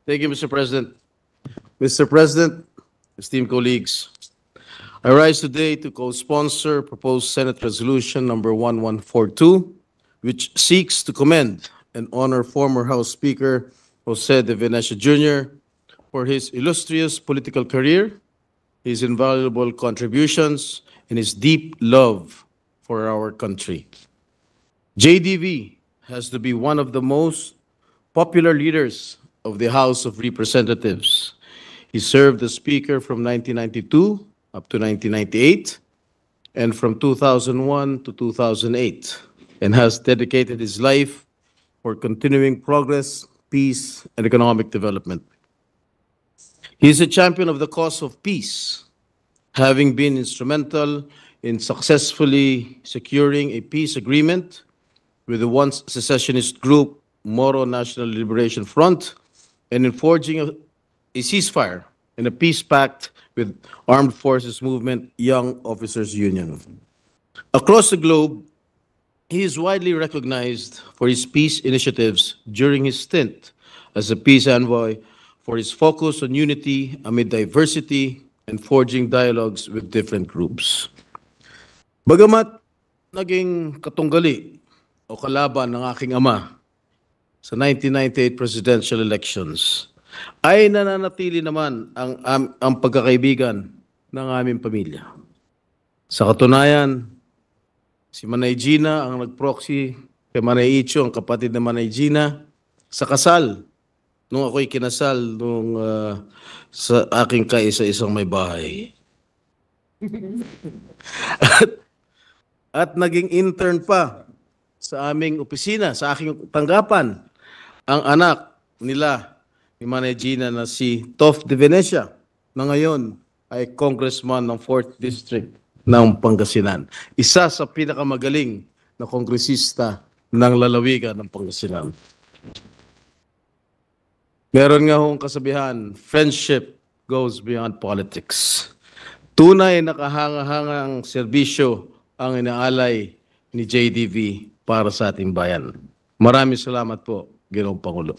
Thank you, Mr. President. Mr. President, esteemed colleagues, I rise today to co-sponsor proposed Senate Resolution number 1142, which seeks to commend and honor former House Speaker Jose De Venecia Jr. for his illustrious political career, his invaluable contributions, and his deep love for our country. JDV has to be one of the most popular leaders of the House of Representatives. He served as Speaker from 1992 up to 1998 and from 2001 to 2008, and has dedicated his life for continuing progress, peace, and economic development. He is a champion of the cause of peace, having been instrumental in successfully securing a peace agreement with the once secessionist group Moro National Liberation Front and in forging a ceasefire and a peace pact with Armed Forces Movement Young Officers Union. Across the globe, he is widely recognized for his peace initiatives during his stint as a peace envoy, for his focus on unity amid diversity and forging dialogues with different groups. Bagamat naging katunggali o kalaban ng aking ama sa 1998 presidential elections, ay nananatili naman ang pagkakaibigan ng aming pamilya. Sa katunayan, si Manay Gina ang nag-proxy kay Manay Icho, ang kapatid ng Manay Gina, sa kasal, nung ako'y kinasal sa aking kaisa-isang may bahay. At naging intern pa sa aming opisina, sa aking tanggapan, ang anak nila ni Manay Gina na si Tof De Venecia, na ngayon ay congressman ng 4th District ng Pangasinan. Isa sa pinakamagaling na kongresista ng lalawigan ng Pangasinan. Meron nga hong kasabihan, friendship goes beyond politics. Tunay nakahanga-hangang serbisyo ang inaalay ni JDV para sa ating bayan. Maraming salamat po, Ginoong Pangulo.